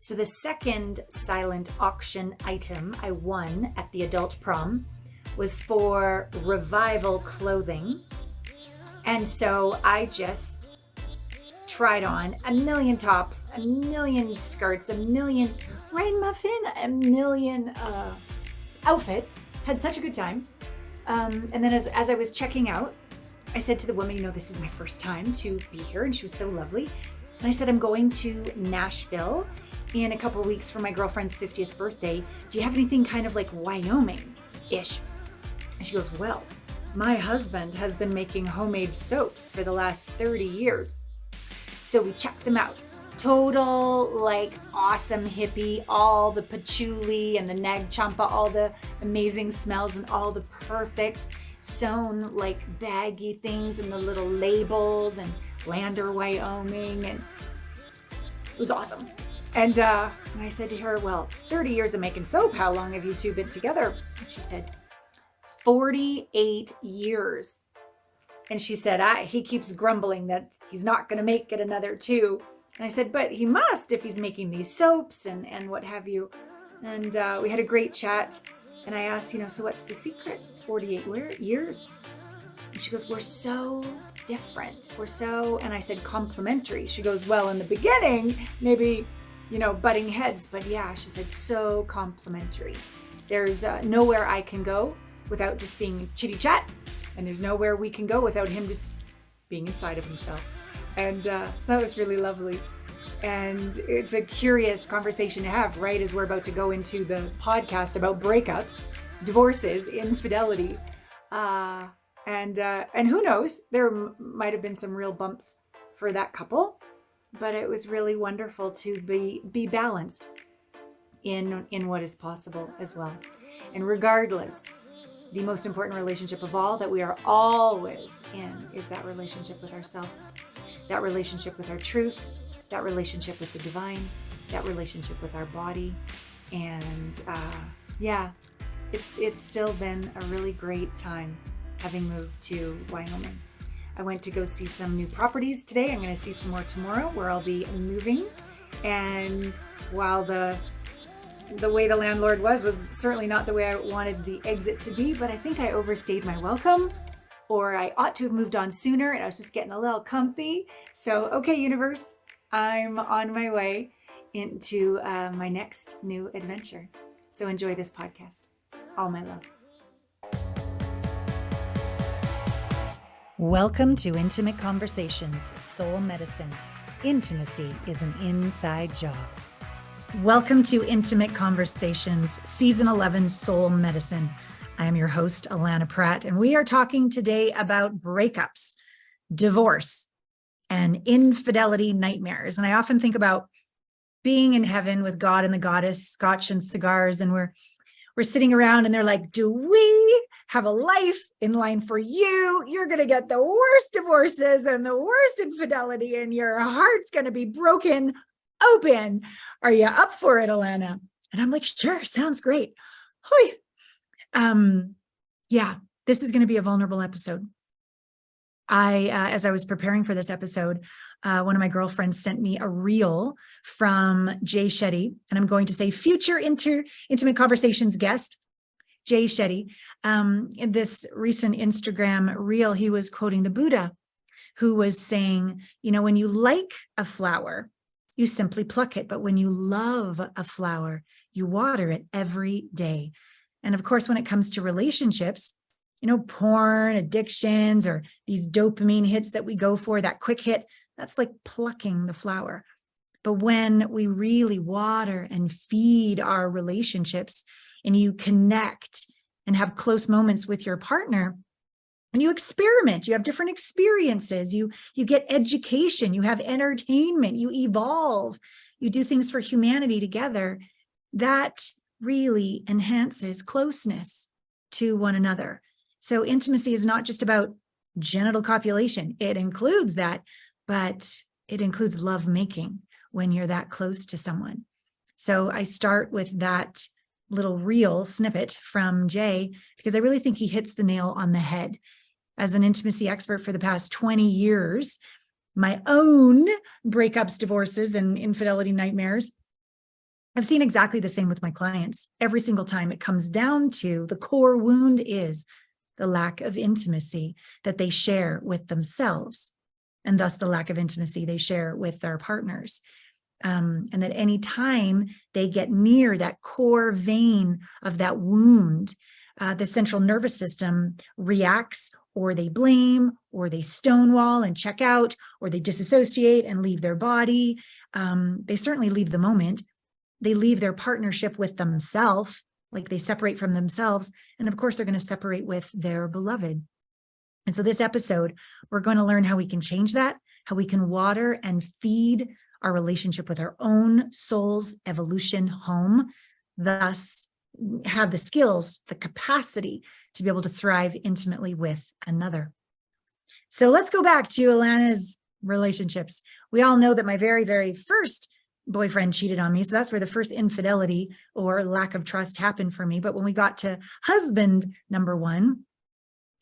So the second silent auction item I won at the adult prom was for revival clothing. And so I just tried on a million tops, a million skirts, a million rain muffin, a million outfits, had such a good time. And then as I was checking out, I said to the woman, this is my first time to be here. And she was so lovely. And I said, I'm going to Nashville in a couple of weeks for my girlfriend's 50th birthday. Do you have anything kind of like Wyoming-ish? And she goes, well, my husband has been making homemade soaps for the last 30 years. So we checked them out. Total, awesome hippie, all the patchouli and the nag champa, all the amazing smells and all the perfect sewn, baggy things and the little labels and Lander, Wyoming. And it was awesome. And I said to her, well, 30 years of making soap, how long have you two been together? And she said, 48 years. And she said, he keeps grumbling that he's not going to make it another 2. And I said, but he must if he's making these soaps and what have you. And we had a great chat. And I asked, so what's the secret? 48 years. And she goes, we're so different. And I said, complementary. She goes, well, in the beginning, maybe, butting heads. But yeah, she said, so complementary. There's nowhere I can go without just being chitty chat. And there's nowhere we can go without him just being inside of himself. And so that was really lovely. And it's a curious conversation to have, right? As we're about to go into the podcast about breakups, divorces, infidelity. And who knows, there might have been some real bumps for that couple, but it was really wonderful to be balanced in what is possible as well. And regardless, the most important relationship of all that we are always in is that relationship with ourselves, that relationship with our truth, that relationship with the divine, that relationship with our body. And it's still been a really great time having moved to Wyoming. I went to go see some new properties today. I'm going to see some more tomorrow where I'll be moving. And while the way the landlord was certainly not the way I wanted the exit to be, but I think I overstayed my welcome, or I ought to have moved on sooner, and I was just getting a little comfy. So, okay, universe, I'm on my way into my next new adventure. So enjoy this podcast. All my love. Welcome to Intimate Conversations, Soul Medicine. Intimacy is an inside job. Welcome to Intimate Conversations, Season 11, Soul Medicine. I am your host, Allana Pratt, and we are talking today about breakups, divorce, and infidelity nightmares. And I often think about being in heaven with God and the goddess, scotch and cigars, and we're sitting around and they're like, do we have a life in line for you? You're going to get the worst divorces and the worst infidelity, and your heart's going to be broken open. Are you up for it, Allana? And I'm like, sure, sounds great. This is going to be a vulnerable episode. As I was preparing for this episode, one of my girlfriends sent me a reel from Jay Shetty, and I'm going to say future Intimate Conversations guest, Jay Shetty. In this recent Instagram reel, he was quoting the Buddha, who was saying, when you like a flower, you simply pluck it. But when you love a flower, you water it every day. And of course, when it comes to relationships, porn, addictions, or these dopamine hits that we go for, that quick hit, that's like plucking the flower. But when we really water and feed our relationships, and you connect and have close moments with your partner, and you experiment, you have different experiences, you get education, you have entertainment, you evolve, you do things for humanity together, that really enhances closeness to one another. So intimacy is not just about genital copulation. It includes that, but it includes love making when you're that close to someone. So I start with that little reel snippet from Jay, because I really think he hits the nail on the head. As an intimacy expert for the past 20 years, my own breakups, divorces, and infidelity nightmares I've seen exactly the same with my clients. Every single time it comes down to the core wound is the lack of intimacy that they share with themselves, and thus the lack of intimacy they share with their partners. And that any time they get near that core vein of that wound, the central nervous system reacts, or they blame, or they stonewall and check out, or they disassociate and leave their body. They certainly leave the moment. They leave their partnership with themselves, like they separate from themselves. And of course, they're going to separate with their beloved. And so this episode, we're going to learn how we can change that, how we can water and feed our relationship with our own soul's evolution home, thus have the skills, the capacity to be able to thrive intimately with another. So let's go back to Allana's relationships. We all know that my very, very first boyfriend cheated on me. So that's where the first infidelity or lack of trust happened for me. But when we got to husband number one,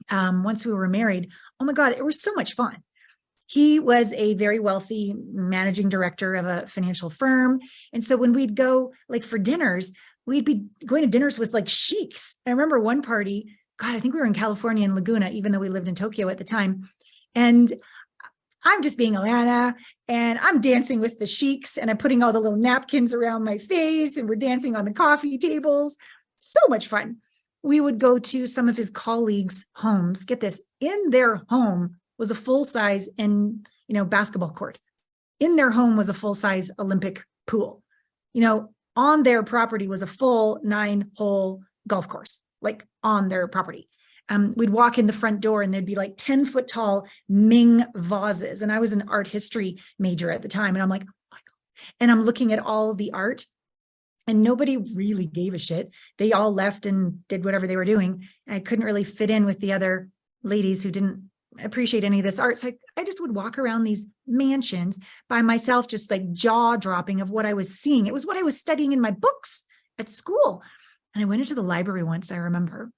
once we were married, oh my God, it was so much fun. He was a very wealthy managing director of a financial firm. And so when we'd go like for dinners, we'd be going to dinners with like sheiks. I remember one party, God, I think we were in California in Laguna, even though we lived in Tokyo at the time. And I'm just being Allana, and I'm dancing with the sheiks, and I'm putting all the little napkins around my face, and we're dancing on the coffee tables. So much fun. We would go to some of his colleagues' homes. Get this, in their home was a full-size and, basketball court. In their home was a full-size Olympic pool. On their property was a full 9-hole golf course, like on their property. We'd walk in the front door and there'd be like 10-foot tall Ming vases. And I was an art history major at the time. And I'm like, oh my God. And I'm looking at all the art, and nobody really gave a shit. They all left and did whatever they were doing. I couldn't really fit in with the other ladies who didn't appreciate any of this art. So I just would walk around these mansions by myself, just like jaw dropping of what I was seeing. It was what I was studying in my books at school. And I went into the library once, I remember,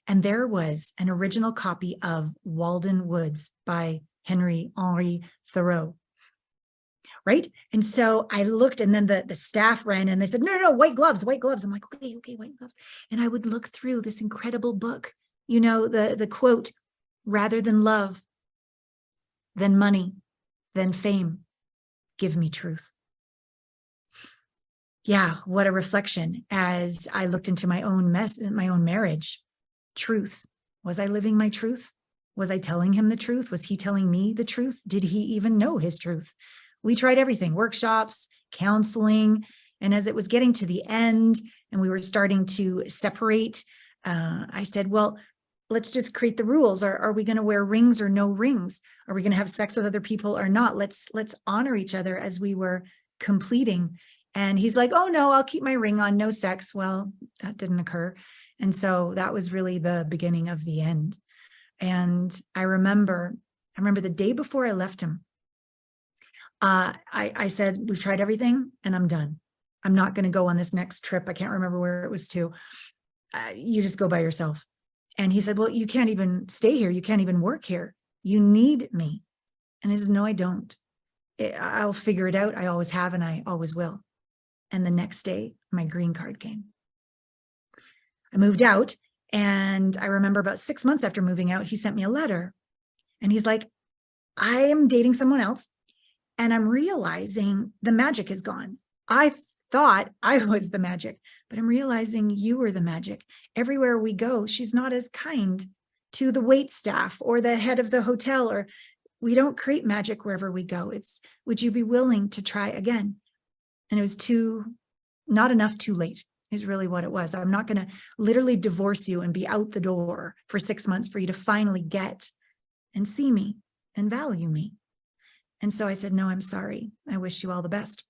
and there was an original copy of Walden Woods by Henry Thoreau. Right. And so I looked, and then the staff ran and they said, no, white gloves, white gloves. I'm like, okay, white gloves. And I would look through this incredible book, the quote, rather than love, than money, than fame, give me truth. Yeah, what a reflection as I looked into my own marriage. Truth. Was I living my truth? Was I telling him the truth? Was he telling me the truth? Did he even know his truth? We tried everything, workshops, counseling. And as it was getting to the end and we were starting to separate, I said, well, let's just create the rules. Are we going to wear rings or no rings? Are we going to have sex with other people or not? Let's honor each other as we were completing. And he's like, oh no, I'll keep my ring on, no sex. Well, that didn't occur. And so that was really the beginning of the end. And I remember the day before I left him, I said, we've tried everything and I'm done. I'm not going to go on this next trip. I can't remember where it was to. You just go by yourself. And he said, well, you can't even stay here. You can't even work here. You need me. And I said, no, I don't. I'll figure it out. I always have, and I always will. And the next day, my green card came. I moved out, and I remember about 6 months after moving out, he sent me a letter. And he's like, I am dating someone else, and I'm realizing the magic is gone. I thought I was the magic, but I'm realizing you were the magic. Everywhere we go, she's not as kind to the wait staff or the head of the hotel, or we don't create magic wherever we go. It's, would you be willing to try again? And it was not enough, too late is really what it was. I'm not going to literally divorce you and be out the door for 6 months for you to finally get and see me and value me. And so I said, no, I'm sorry. I wish you all the best.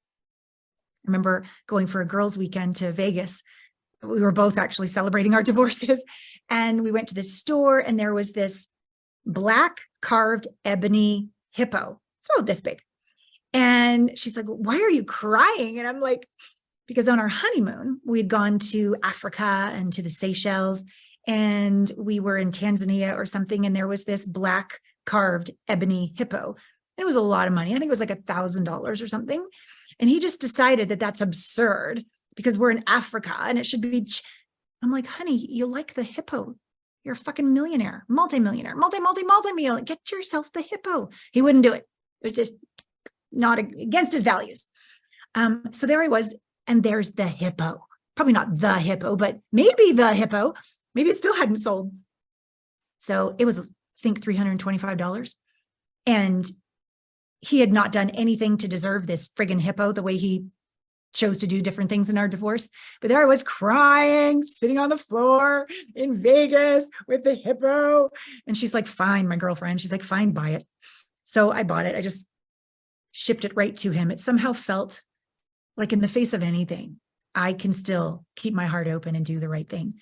I remember going for a girls' weekend to Vegas. We were both actually celebrating our divorces. And we went to the store, and there was this black carved ebony hippo. It's about this big. And she's like, why are you crying? And I'm like, because on our honeymoon, we had gone to Africa and to the Seychelles, and we were in Tanzania or something. And there was this black carved ebony hippo. And it was a lot of money. I think it was like $1,000 or something. And he just decided that that's absurd because we're in Africa and it should be. I'm like, honey, you like the hippo. You're a fucking millionaire, multi-millionaire, multi-millionaire. Get yourself the hippo. He wouldn't do it. It was just not against his values. So there I was, and there's the hippo. Probably not the hippo, but maybe the hippo. Maybe it still hadn't sold. So it was, I think, $325. And he had not done anything to deserve this friggin' hippo the way he chose to do different things in our divorce. But there I was crying, sitting on the floor in Vegas with the hippo. And she's like, fine, my girlfriend. She's like, fine, buy it. So I bought it. I just shipped it right to him. It somehow felt like in the face of anything, I can still keep my heart open and do the right thing.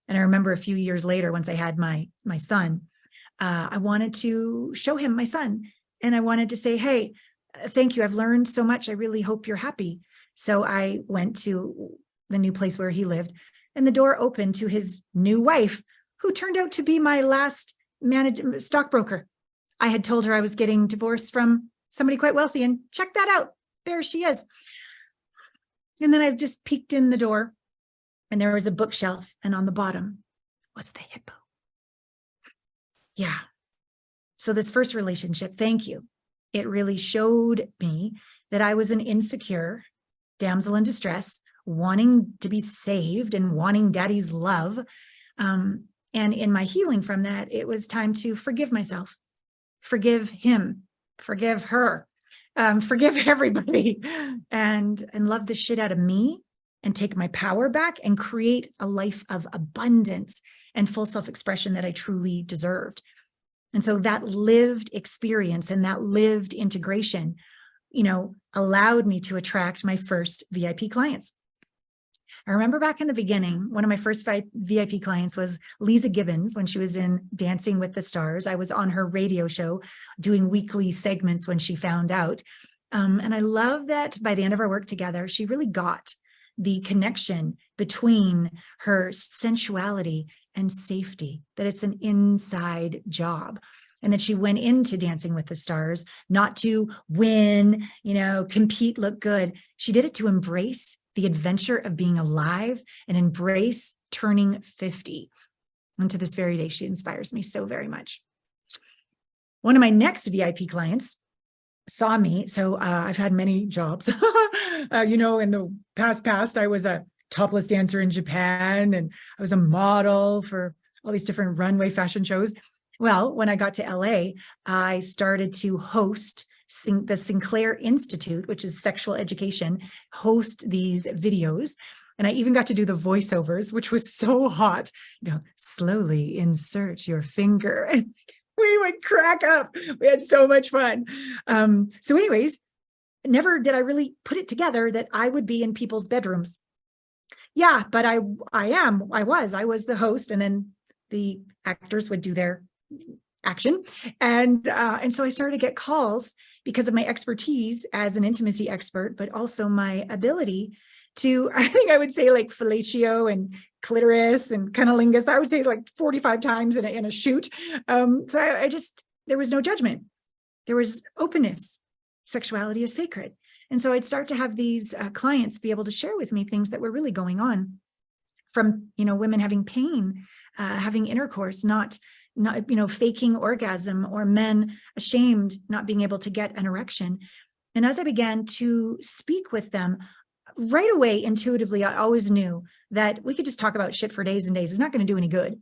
And I remember a few years later, once I had my son, I wanted to show him my son. And I wanted to say, hey, thank you. I've learned so much. I really hope you're happy. So I went to the new place where he lived, and the door opened to his new wife, who turned out to be my last stockbroker. I had told her I was getting divorced from somebody quite wealthy, and check that out. There she is. And then I just peeked in the door, and there was a bookshelf, and on the bottom was the hippo. Yeah. So this first relationship, thank you. It really showed me that I was an insecure damsel in distress, wanting to be saved and wanting daddy's love. And in my healing from that, it was time to forgive myself, forgive him, forgive her, forgive everybody, and love the shit out of me, and take my power back and create a life of abundance and full self-expression that I truly deserved. And so that lived experience and that lived integration, allowed me to attract my first VIP clients. I remember back in the beginning, one of my first VIP clients was Lisa Gibbons when she was in Dancing with the Stars. I was on her radio show doing weekly segments when she found out. And I love that by the end of our work together, she really got the connection between her sensuality and safety, that it's an inside job. And that she went into Dancing with the Stars, not to win, compete, look good. She did it to embrace the adventure of being alive and embrace turning 50. And to this very day, she inspires me so very much. One of my next VIP clients saw me. So I've had many jobs. In the past, I was a topless dancer in Japan, and I was a model for all these different runway fashion shows. Well, when I got to LA, I started to host the Sinclair Institute, which is sexual education, host these videos. And I even got to do the voiceovers, which was so hot. Slowly insert your finger. And we would crack up. We had so much fun. So anyways, never did I really put it together that I would be in people's bedrooms. Yeah, but I was the host, and then the actors would do their action. And so I started to get calls because of my expertise as an intimacy expert, but also my ability to, I think I would say like fellatio and clitoris and cunnilingus. I would say like 45 times in a shoot. So I just, there was no judgment. There was openness. Sexuality is sacred. And so I'd start to have these clients be able to share with me things that were really going on, from, women having pain, having intercourse, not faking orgasm, or men ashamed, not being able to get an erection. And as I began to speak with them, right away, intuitively, I always knew that we could just talk about shit for days and days. It's not going to do any good.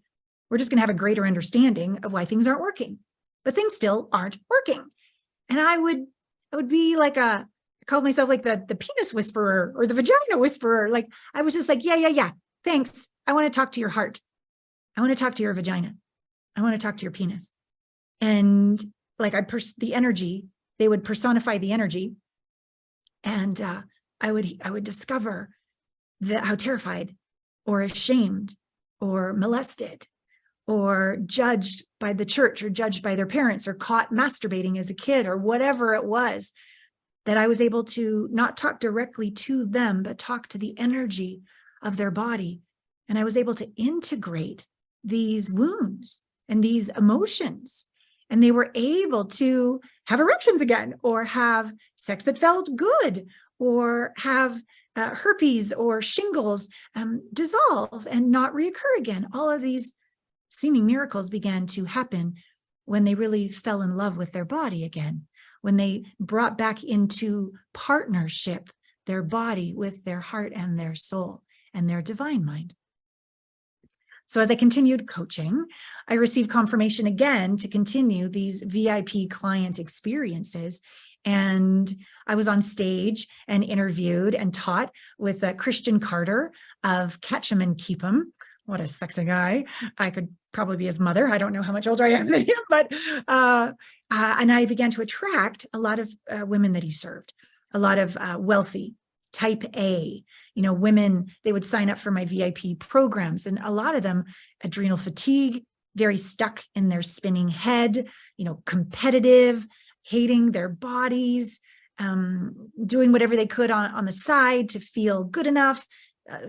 We're just going to have a greater understanding of why things aren't working, but things still aren't working. And I would be like I called myself like the penis whisperer or the vagina whisperer. Like I was just like, yeah. Thanks. I want to talk to your heart. I want to talk to your vagina. I want to talk to your penis. And like the energy, they would personify the energy. And I would discover how terrified or ashamed or molested or judged by the church or judged by their parents or caught masturbating as a kid or whatever it was, that I was able to not talk directly to them, but talk to the energy of their body. And I was able to integrate these wounds and these emotions. And they were able to have erections again, or have sex that felt good, or have herpes or shingles dissolve and not reoccur again. All of these seeming miracles began to happen when they really fell in love with their body again, when they brought back into partnership their body with their heart and their soul and their divine mind. So as I continued coaching, I received confirmation again to continue these VIP client experiences. And I was on stage and interviewed and taught with Christian Carter of Catch 'em and Keep 'em. What a sexy guy. I could probably be his mother. I don't know how much older I am than him, but and I began to attract a lot of women that he served, a lot of wealthy, type A, women. They would sign up for my VIP programs, and a lot of them adrenal fatigue, very stuck in their spinning head, competitive, hating their bodies, doing whatever they could on the side to feel good enough.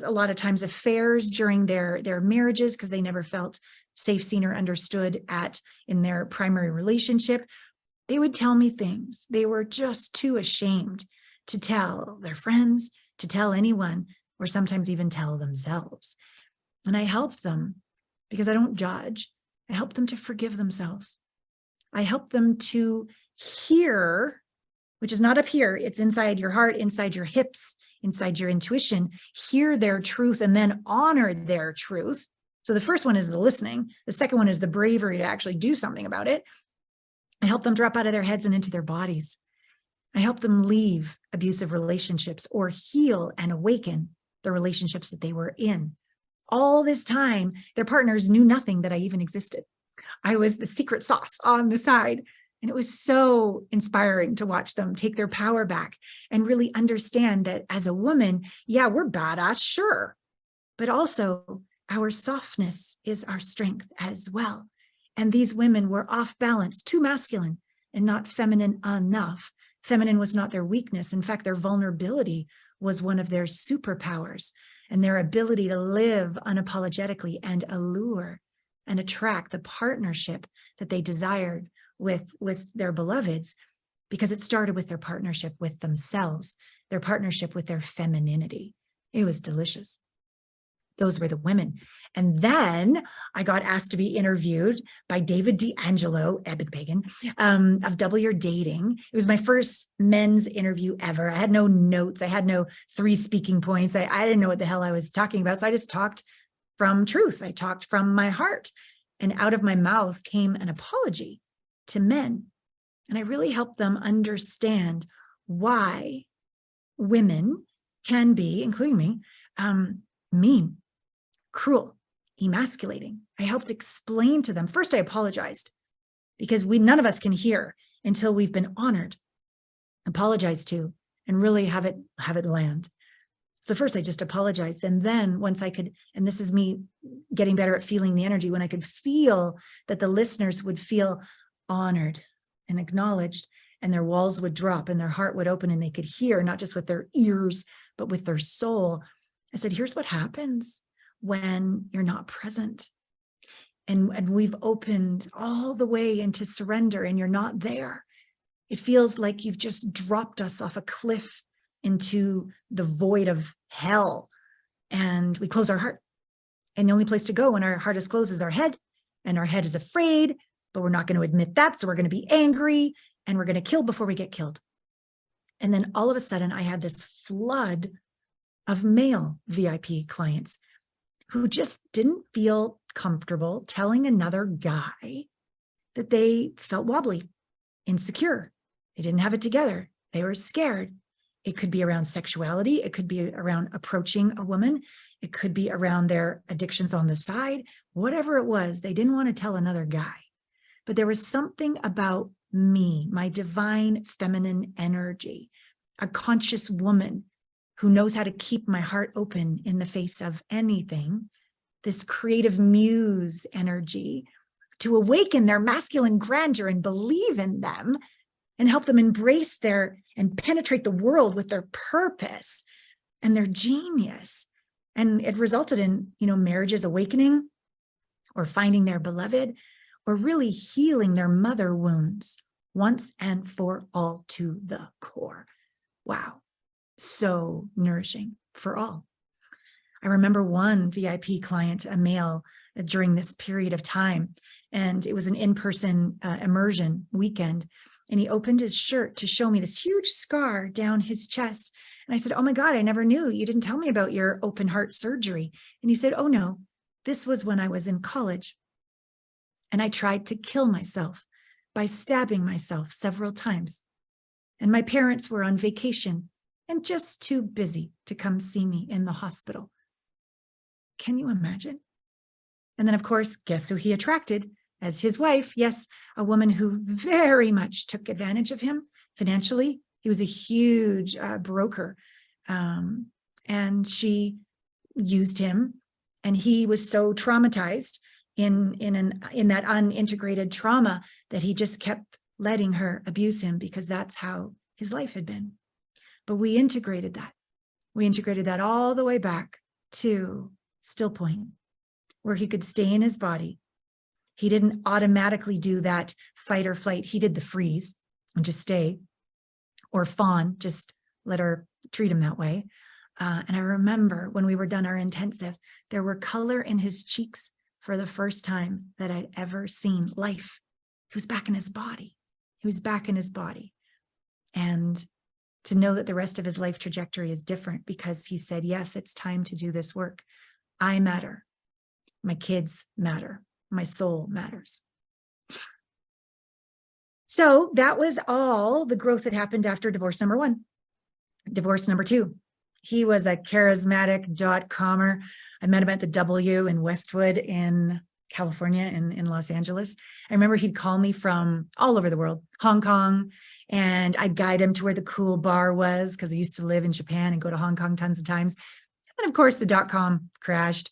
A lot of times affairs during their marriages because they never felt safe, seen, or understood in their primary relationship. They would tell me things they were just too ashamed to tell their friends, to tell anyone, or sometimes even tell themselves. And I helped them because I don't judge. I helped them to forgive themselves. I helped them to hear, which is not up here, it's inside your heart, inside your hips, inside your intuition, hear their truth and then honor their truth. So the first one is the listening. The second one is the bravery to actually do something about it. I help them drop out of their heads and into their bodies. I help them leave abusive relationships or heal and awaken the relationships that they were in. All this time, their partners knew nothing that I even existed. I was the secret sauce on the side. And it was so inspiring to watch them take their power back and really understand that as a woman, yeah, we're badass, sure. But also our softness is our strength as well. And these women were off balance, too masculine and not feminine enough. Feminine was not their weakness. In fact, their vulnerability was one of their superpowers, and their ability to live unapologetically and allure and attract the partnership that they desired with their beloveds, because it started with their partnership with themselves, their partnership with their femininity. It was delicious. Those were the women. And then I got asked to be interviewed by David de Angelo, Eben of Double Your Dating. It was my first men's interview ever. I had no notes. I had no 3 speaking points. I didn't know what the hell I was talking about. So I just talked from truth. I talked from my heart. And out of my mouth came an apology to men. And I really helped them understand why women can be, including me, mean, cruel, emasculating. I helped explain to them. First, I apologized because none of us can hear until we've been honored, apologized to, and really have it land. So first I just apologized. And then once I could, and this is me getting better at feeling the energy, when I could feel that the listeners would feel honored and acknowledged, and their walls would drop and their heart would open and they could hear, not just with their ears, but with their soul. I said, here's what happens when you're not present. And we've opened all the way into surrender and you're not there. It feels like you've just dropped us off a cliff into the void of hell. And we close our heart. And the only place to go when our heart is closed is our head. And our head is afraid, but we're not going to admit that. So we're going to be angry and we're going to kill before we get killed. And then all of a sudden I had this flood of male VIP clients who just didn't feel comfortable telling another guy that they felt wobbly, insecure. They didn't have it together. They were scared. It could be around sexuality. It could be around approaching a woman. It could be around their addictions on the side. Whatever it was, they didn't want to tell another guy. But there was something about me, my divine feminine energy, a conscious woman who knows how to keep my heart open in the face of anything, this creative muse energy to awaken their masculine grandeur and believe in them and help them embrace and penetrate the world with their purpose and their genius. And it resulted in, marriages awakening or finding their beloved or really healing their mother wounds once and for all to the core. Wow. So nourishing. for all. I remember one VIP client, a male, during this period of time, and it was an in-person immersion weekend. And he opened his shirt to show me this huge scar down his chest. And I said, "Oh my God, I never knew. You didn't tell me about your open heart surgery." And he said, "Oh no, this was when I was in college. And I tried to kill myself by stabbing myself several times. And my parents were on vacation and just too busy to come see me in the hospital." Can you imagine? And then, of course, guess who he attracted as his wife? Yes, a woman who very much took advantage of him financially. He was a huge broker, and she used him, and he was so traumatized in that unintegrated trauma that he just kept letting her abuse him because that's how his life had been. But we integrated that. We integrated that all the way back to still point, where he could stay in his body. He didn't automatically do that fight or flight. He did the freeze and just stay, or fawn, just let her treat him that way. And I remember when we were done our intensive, there were color in his cheeks for the first time that I'd ever seen. Life. He was back in his body. He was back in his body. And to know that the rest of his life trajectory is different because he said, yes, it's time to do this work. I matter. My kids matter. My soul matters. So that was all the growth that happened after divorce number one. Divorce number two. He was a charismatic .commer. I met him at the W in Westwood in California, in Los Angeles. I remember he'd call me from all over the world, Hong Kong, and I'd guide him to where the cool bar was because I used to live in Japan and go to Hong Kong tons of times. And of course, the .com crashed.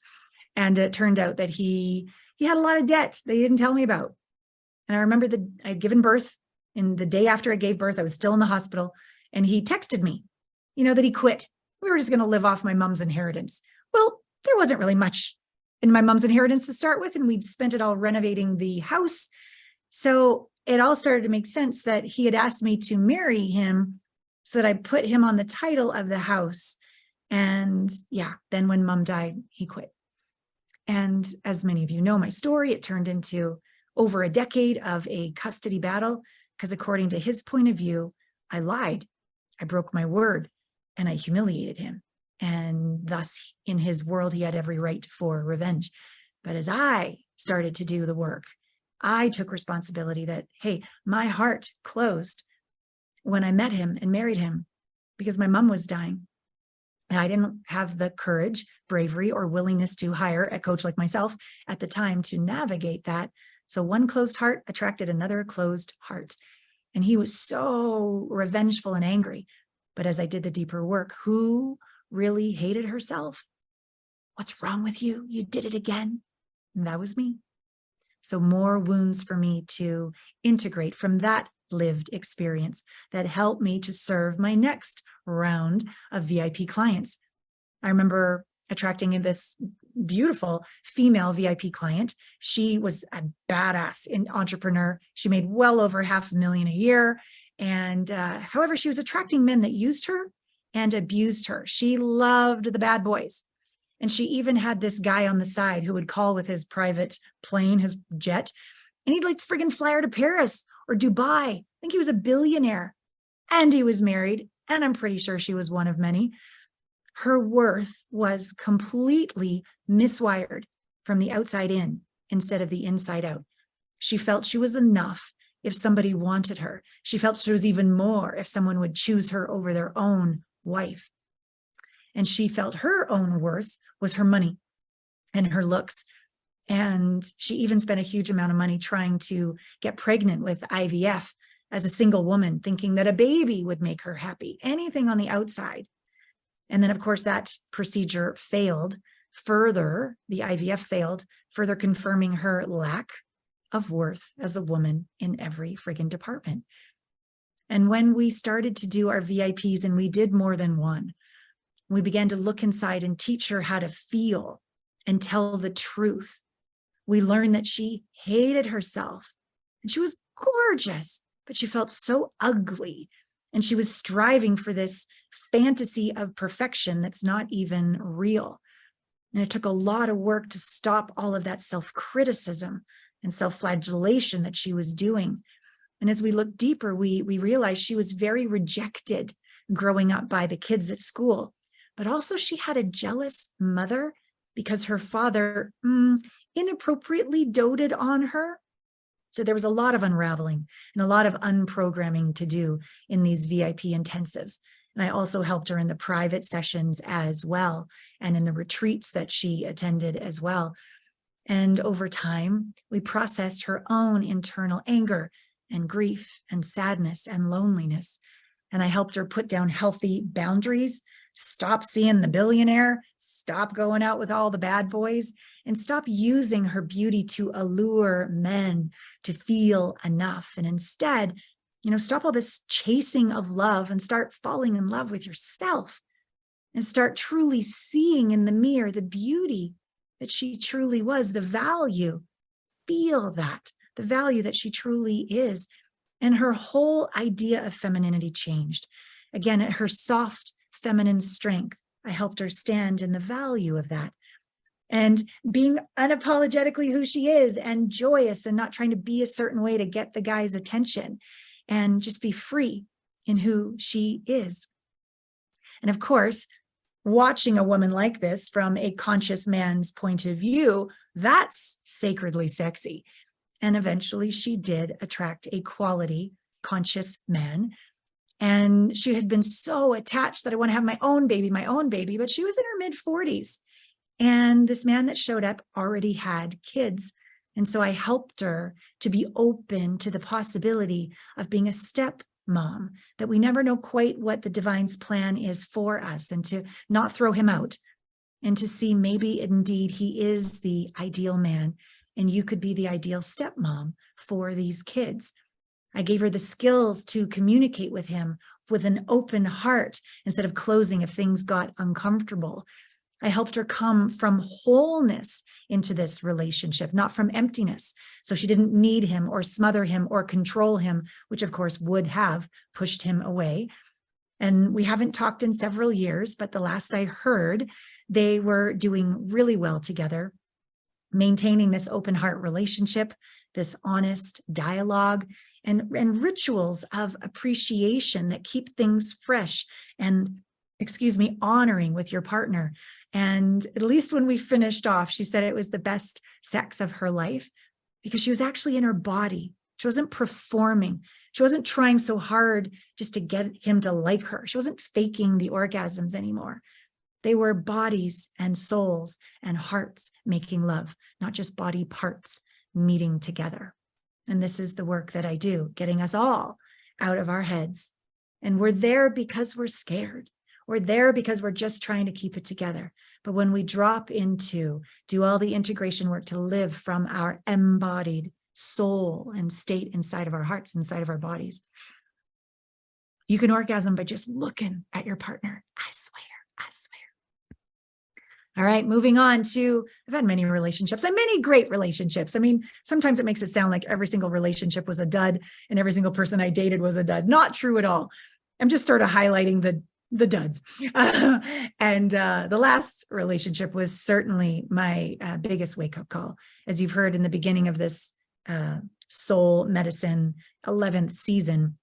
And it turned out that he had a lot of debt that he didn't tell me about. And I remember that I'd given birth, and the day after I gave birth, I was still in the hospital, and he texted me, that he quit. We were just going to live off my mom's inheritance. Well, there wasn't really much in my mom's inheritance to start with, and we'd spent it all renovating the house. So it all started to make sense that he had asked me to marry him so that I put him on the title of the house. And yeah, then when mom died, he quit. And as many of you know my story, it turned into over a decade of a custody battle because according to his point of view, I lied, I broke my word, and I humiliated him. And thus, in his world, he had every right for revenge. But as I started to do the work, I took responsibility that, hey, my heart closed when I met him and married him because my mom was dying. And I didn't have the courage, bravery, or willingness to hire a coach like myself at the time to navigate that. So one closed heart attracted another closed heart. And he was so revengeful and angry. But as I did the deeper work, who really hated herself? What's wrong with you? You did it again. And that was me. So more wounds for me to integrate from that lived experience that helped me to serve my next round of VIP clients. I remember attracting this beautiful female VIP client. She was a badass entrepreneur. She made well over $500,000 a year. And however, she was attracting men that used her and abused her. She loved the bad boys. And she even had this guy on the side who would call with his private plane, his jet, and he'd like friggin' fly her to Paris or Dubai. I think he was a billionaire. And he was married. And I'm pretty sure she was one of many. Her worth was completely miswired from the outside in instead of the inside out. She felt she was enough if somebody wanted her. She felt she was even more if someone would choose her over their own wife. And she felt her own worth was her money and her looks. And she even spent a huge amount of money trying to get pregnant with IVF as a single woman, thinking that a baby would make her happy, anything on the outside. And then, of course, that procedure failed further. The IVF failed, further confirming her lack of worth as a woman in every friggin' department. And when we started to do our VIPs, and we did more than one, we began to look inside and teach her how to feel and tell the truth. We learned that she hated herself and she was gorgeous, but she felt so ugly And she was striving for this fantasy of perfection that's not even real. And it took a lot of work to stop all of that self-criticism and self-flagellation that she was doing. And as we look deeper, we realized she was very rejected growing up by the kids at school. But also she had a jealous mother because her father inappropriately doted on her. So there was a lot of unraveling and a lot of unprogramming to do in these VIP intensives. And I also helped her in the private sessions as well, and in the retreats that she attended as well. And over time, we processed her own internal anger and grief and sadness and loneliness. And I helped her put down healthy boundaries, stop seeing the billionaire, stop going out with all the bad boys, and stop using her beauty to allure men to feel enough. And instead, stop all this chasing of love and start falling in love with yourself and start truly seeing in the mirror the beauty that she truly was, the value. Feel that, the value that she truly is. And her whole idea of femininity changed. Again, at her soft feminine strength, I helped her stand in the value of that. And being unapologetically who she is and joyous and not trying to be a certain way to get the guy's attention, and just be free in who she is. And of course, watching a woman like this from a conscious man's point of view, that's sacredly sexy. And eventually she did attract a quality, conscious man. And she had been so attached that I want to have my own baby, but she was in her mid-40s. And this man that showed up already had kids. And so I helped her to be open to the possibility of being a stepmom, that we never know quite what the divine's plan is for us, and to not throw him out, and to see maybe indeed he is the ideal man and you could be the ideal stepmom for these kids. I gave her the skills to communicate with him with an open heart instead of closing if things got uncomfortable. I helped her come from wholeness into this relationship, not from emptiness. So she didn't need him or smother him or control him, which of course would have pushed him away. And we haven't talked in several years, but the last I heard, they were doing really well together, maintaining this open heart relationship, this honest dialogue, and rituals of appreciation that keep things fresh and, honoring with your partner. And at least when we finished off, she said it was the best sex of her life because she was actually in her body. She wasn't performing. She wasn't trying so hard just to get him to like her. She wasn't faking the orgasms anymore. They were bodies and souls and hearts making love, not just body parts meeting together. And this is the work that I do, getting us all out of our heads. And we're there because we're scared. We're there because we're just trying to keep it together. But when we drop into, do all the integration work to live from our embodied soul and state inside of our hearts, inside of our bodies, you can orgasm by just looking at your partner. I swear. All right, moving on to, I've had many relationships and many great relationships. I mean, sometimes it makes it sound like every single relationship was a dud and every single person I dated was a dud. Not true at all. I'm just sort of highlighting the duds. And the last relationship was certainly my biggest wake-up call. As you've heard in the beginning of this Soul Medicine 11th season,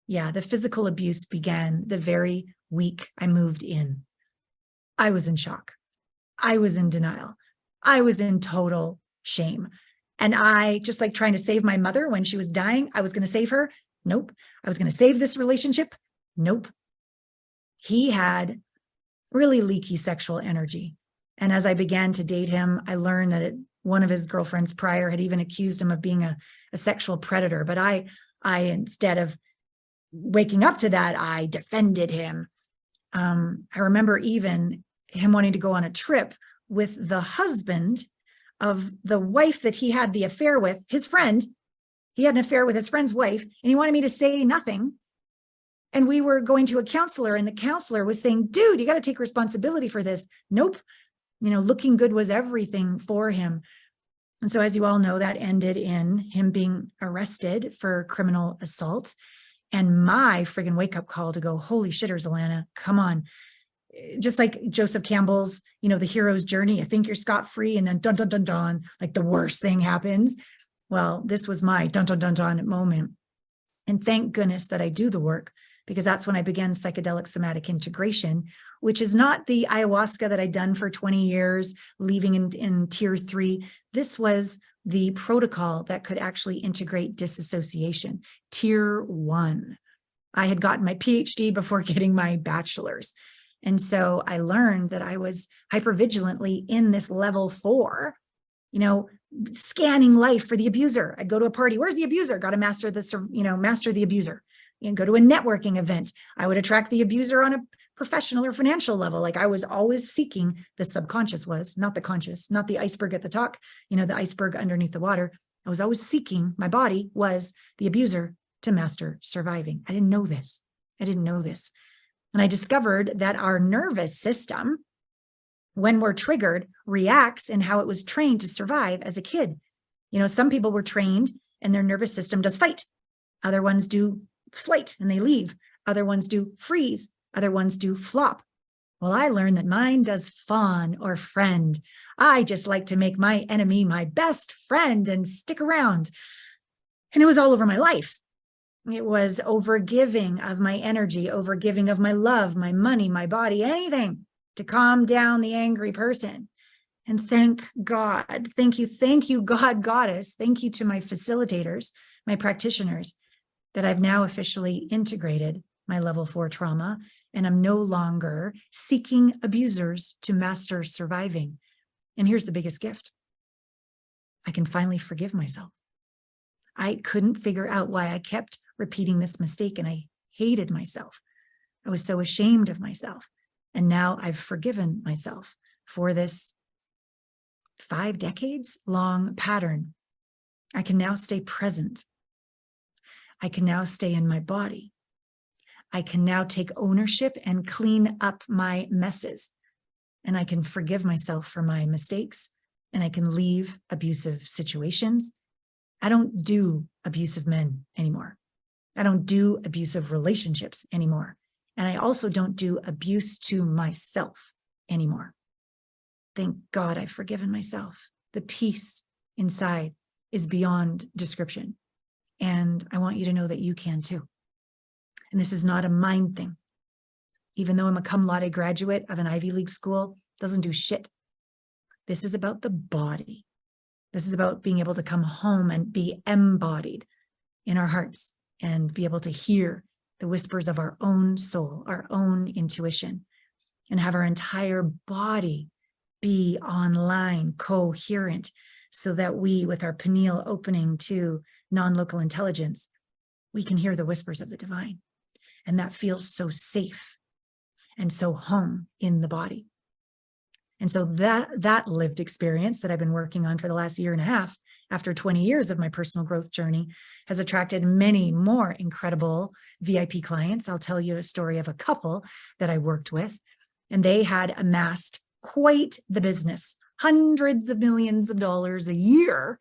the physical abuse began the very week I moved in. I was in shock. I was in denial. I was in total shame. And I, just like trying to save my mother when she was dying, I was going to save her. Nope. I was going to save this relationship. Nope. He had really leaky sexual energy. And as I began to date him, I learned that one of his girlfriends prior had even accused him of being a sexual predator. But I, instead of waking up to that, I defended him. I remember even him wanting to go on a trip with the husband of the wife that he had the affair with, his friend. He had an affair with his friend's wife, and he wanted me to say nothing. And we were going to a counselor, and the counselor was saying, dude, you got to take responsibility for this. Nope. Looking good was everything for him. And so, as you all know, that ended in him being arrested for criminal assault. And my friggin' wake up call to go, holy shitters, Allana, come on. Just like Joseph Campbell's, the hero's journey, you think you're scot-free and then dun, dun, dun, dun, like the worst thing happens. Well, this was my dun, dun, dun, dun moment. And thank goodness that I do the work, because that's when I began psychedelic somatic integration, which is not the ayahuasca that I'd done for 20 years, leaving in tier 3. This was the protocol that could actually integrate disassociation, tier 1. I had gotten my PhD before getting my bachelor's. And so I learned that I was hypervigilantly in this level 4, scanning life for the abuser. I'd go to a party. Where's the abuser? Got to master the abuser. And go to a networking event. I would attract the abuser on a professional or financial level. Like I was always seeking, the subconscious was, not the conscious, not the iceberg at the top, the iceberg underneath the water. I was always seeking, my body was the abuser to master surviving. I didn't know this. And I discovered that our nervous system, when we're triggered, reacts in how it was trained to survive as a kid. Some people were trained and their nervous system does fight. Other ones do flight and they leave. Other ones do freeze. Other ones do flop. Well, I learned that mine does fawn or friend. I just like to make my enemy my best friend and stick around. And it was all over my life. It was overgiving of my energy, overgiving of my love, my money, my body, anything to calm down the angry person. And thank God, thank you, God, Goddess. Thank you to my facilitators, my practitioners, that I've now officially integrated my level 4 trauma, and I'm no longer seeking abusers to master surviving. And here's the biggest gift. I can finally forgive myself. I couldn't figure out why I kept repeating this mistake, and I hated myself. I was so ashamed of myself. And now I've forgiven myself for this 5 decades long pattern. I can now stay present. I can now stay in my body. I can now take ownership and clean up my messes. And I can forgive myself for my mistakes, and I can leave abusive situations. I don't do abusive men anymore. I don't do abusive relationships anymore. And I also don't do abuse to myself anymore. Thank God I've forgiven myself. The peace inside is beyond description. And I want you to know that you can too. And this is not a mind thing. Even though I'm a cum laude graduate of an Ivy League school, doesn't do shit. This is about the body. This is about being able to come home and be embodied in our hearts and be able to hear the whispers of our own soul, our own intuition, and have our entire body be online, coherent, so that we, with our pineal opening to non-local intelligence, we can hear the whispers of the divine. And that feels so safe and so home in the body. And so that lived experience that I've been working on for the last 1.5 years, after 20 years of my personal growth journey, has attracted many more incredible VIP clients. I'll tell you a story of a couple that I worked with, and they had amassed quite the business, hundreds of millions of dollars a year,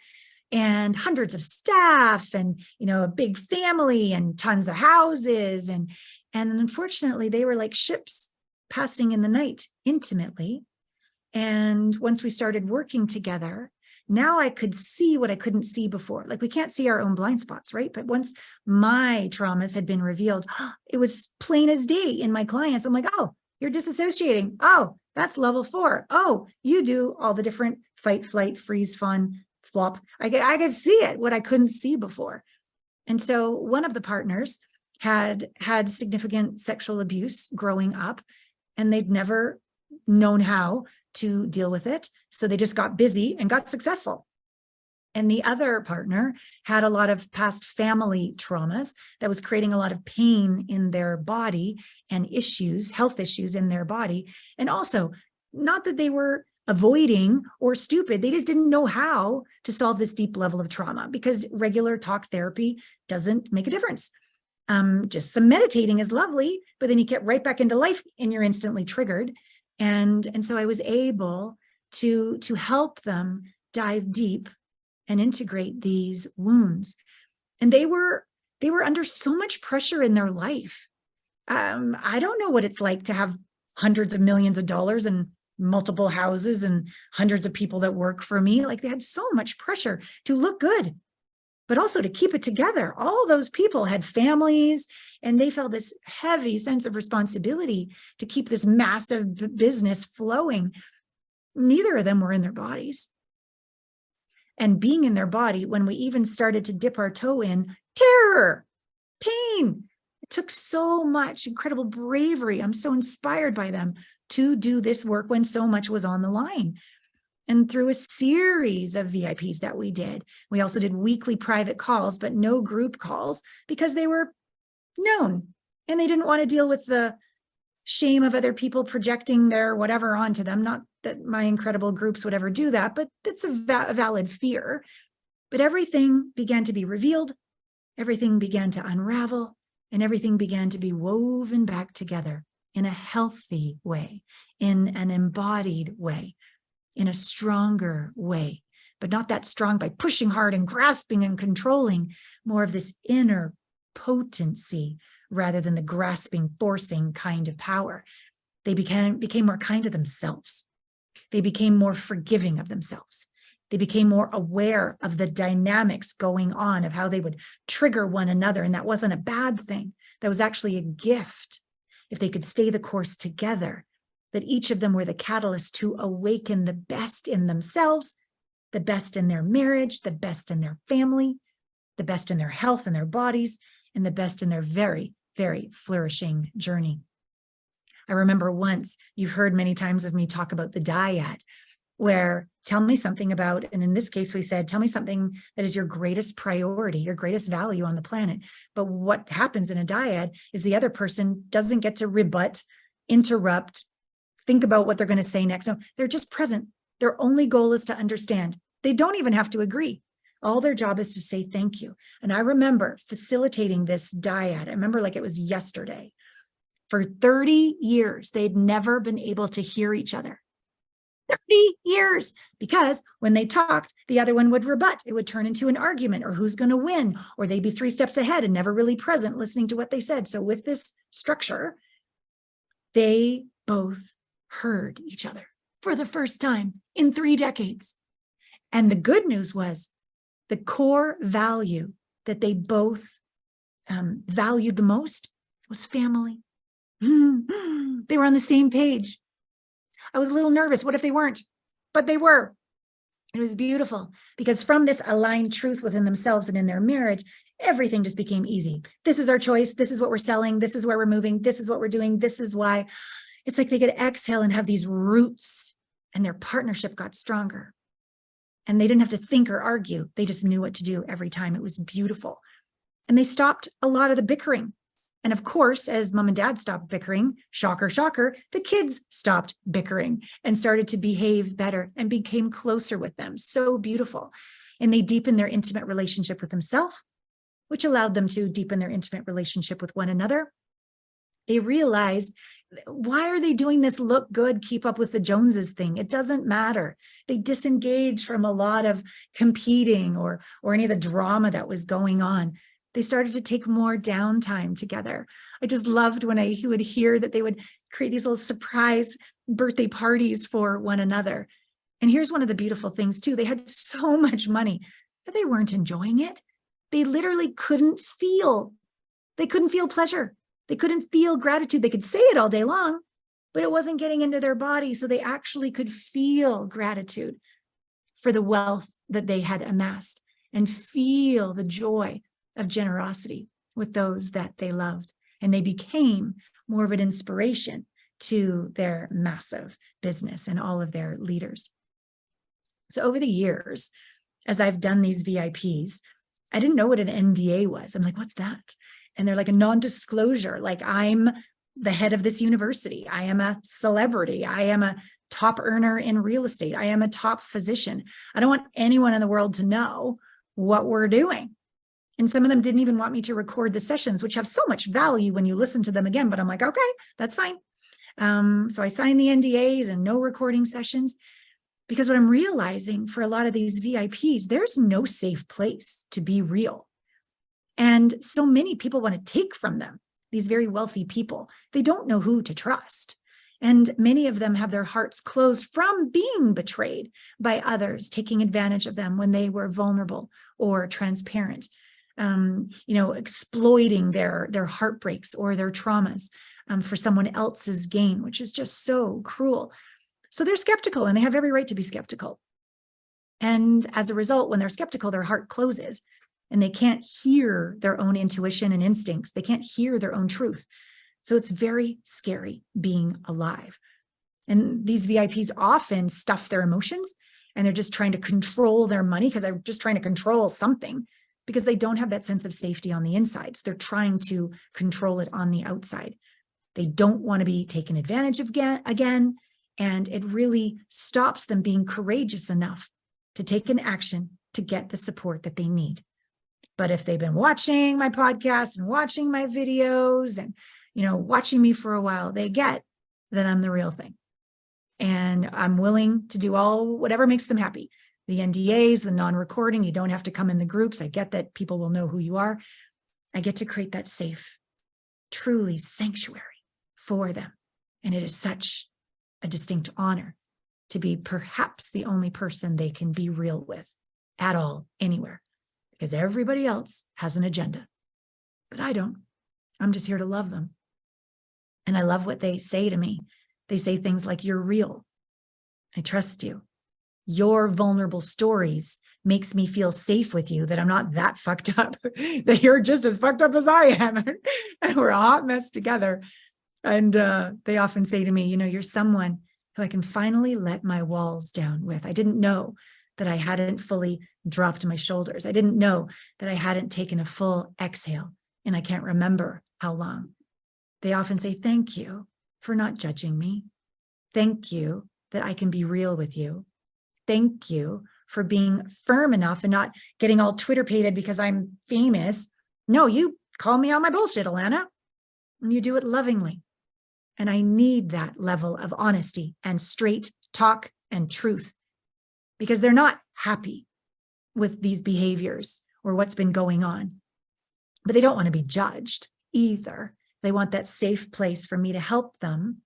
and hundreds of staff, and a big family, and tons of houses, and unfortunately they were like ships passing in the night intimately. And once we started working together, now I could see what I couldn't see before. Like, we can't see our own blind spots, right? But once my traumas had been revealed, it was plain as day in my clients. I'm like, oh, you're disassociating. Oh, that's level 4. Oh, you do all the different fight, flight, freeze, fawn, flop. I could see it, what I couldn't see before. And so one of the partners had significant sexual abuse growing up, and they'd never known how to deal with it. So they just got busy and got successful. And the other partner had a lot of past family traumas that was creating a lot of pain in their body and issues, health issues in their body. And also, not that they were avoiding or stupid, they just didn't know how to solve this deep level of trauma, because regular talk therapy doesn't make a difference. Just some meditating is lovely, but then you get right back into life and you're instantly triggered. And so I was able to help them dive deep and integrate these wounds. And they were They were under so much pressure in their life. I don't know what it's like to have hundreds of millions of dollars and multiple houses and hundreds of people that work for me. Like, they had so much pressure to look good, but also to keep it together. All those people had families, and they felt this heavy sense of responsibility to keep this massive business flowing. Neither of them were in their bodies. And being in their body, when we even started to dip our toe in, terror, pain, it took so much incredible bravery. I'm so inspired by them to do this work when so much was on the line. And through a series of VIPs that we did, we also did weekly private calls, but no group calls, because they were known and they didn't want to deal with the shame of other people projecting their whatever onto them. Not that my incredible groups would ever do that, but it's a valid fear. But everything began to be revealed, everything began to unravel, and everything began to be woven back together in a healthy way, in an embodied way, in a stronger way, but not that strong by pushing hard and grasping and controlling, more of this inner potency rather than the grasping, forcing kind of power. They became more kind to themselves. They became more forgiving of themselves. They became more aware of the dynamics going on, of how they would trigger one another. And that wasn't a bad thing. That was actually a gift. If they could stay the course together, that each of them were the catalyst to awaken the best in themselves, the best in their marriage, the best in their family, the best in their health and their bodies, and the best in their very, very flourishing journey. I remember once, you've heard many times of me talk about the dyad, where tell me something about, and in this case, we said, tell me something that is your greatest priority, your greatest value on the planet. But what happens in a dyad is the other person doesn't get to rebut, interrupt, think about what they're going to say next. No, they're just present. Their only goal is to understand. They don't even have to agree. All their job is to say thank you. And I remember facilitating this dyad. I remember like it was yesterday. For 30 years, they'd never been able to hear each other. 30 years, because when they talked, the other one would rebut. It would turn into an argument, or who's going to win, or they'd be 3 steps ahead and never really present listening to what they said. So with this structure, they both heard each other for the first time in 3 decades. And the good news was the core value that they both valued the most was family. They were on the same page. I was a little nervous. What if they weren't? But they were. It was beautiful, because from this aligned truth within themselves and in their marriage, everything just became easy. This is our choice. This is what we're selling. This is where we're moving. This is what we're doing. This is why. It's like they could exhale and have these roots, and their partnership got stronger. And they didn't have to think or argue. They just knew what to do every time. It was beautiful. And they stopped a lot of the bickering. And of course, as mom and dad stopped bickering, shocker, shocker, the kids stopped bickering and started to behave better and became closer with them. So beautiful. And they deepened their intimate relationship with themselves, which allowed them to deepen their intimate relationship with one another. They realized, why are they doing this look good, keep up with the Joneses thing? It doesn't matter. They disengaged from a lot of competing or any of the drama that was going on. They started to take more downtime together. I just loved when I would hear that they would create these little surprise birthday parties for one another. And here's one of the beautiful things too. They had so much money, but they weren't enjoying it. They literally couldn't feel. They couldn't feel pleasure. They couldn't feel gratitude. They could say it all day long, but it wasn't getting into their body. So they actually could feel gratitude for the wealth that they had amassed and feel the joy of generosity with those that they loved. And they became more of an inspiration to their massive business and all of their leaders. So over the years, as I've done these VIPs, I didn't know what an NDA was. I'm like, what's that? And they're like a non-disclosure, like I'm the head of this university. I am a celebrity. I am a top earner in real estate. I am a top physician. I don't want anyone in the world to know what we're doing. And some of them didn't even want me to record the sessions, which have so much value when you listen to them again. But I'm like, okay, that's fine. So I signed the NDAs and no recording sessions, because what I'm realizing for a lot of these VIPs, there's no safe place to be real. And so many people want to take from them, these very wealthy people. They don't know who to trust. And many of them have their hearts closed from being betrayed by others, taking advantage of them when they were vulnerable or transparent, exploiting their heartbreaks or their traumas for someone else's gain, which is just so cruel. So they're skeptical, and they have every right to be skeptical. And as a result, when they're skeptical, their heart closes and they can't hear their own intuition and instincts. They can't hear their own truth. So it's very scary being alive. And these VIPs often stuff their emotions, and they're just trying to control their money because they're just trying to control something, because they don't have that sense of safety on the inside. So they're trying to control it on the outside. They don't want to be taken advantage of again. And it really stops them being courageous enough to take an action to get the support that they need. But if they've been watching my podcast and watching my videos and, watching me for a while, they get that I'm the real thing. And I'm willing to do whatever makes them happy. The NDAs, the non-recording, you don't have to come in the groups. I get that people will know who you are. I get to create that safe, truly sanctuary for them. And it is such a distinct honor to be perhaps the only person they can be real with at all, anywhere, because everybody else has an agenda, but I don't. I'm just here to love them. And I love what they say to me. They say things like, "You're real. I trust you. Your vulnerable stories makes me feel safe with you, that I'm not that fucked up, that you're just as fucked up as I am." And we're a hot mess together. And they often say to me, "You're someone who I can finally let my walls down with. I didn't know that I hadn't fully dropped my shoulders. I didn't know that I hadn't taken a full exhale, and I can't remember how long." They often say, "Thank you for not judging me. Thank you that I can be real with you. Thank you for being firm enough and not getting all Twitter-pated because I'm famous. No, you call me on my bullshit, Allana, and you do it lovingly. And I need that level of honesty and straight talk and truth, because they're not happy with these behaviors or what's been going on, but they don't want to be judged either. They want that safe place for me to help them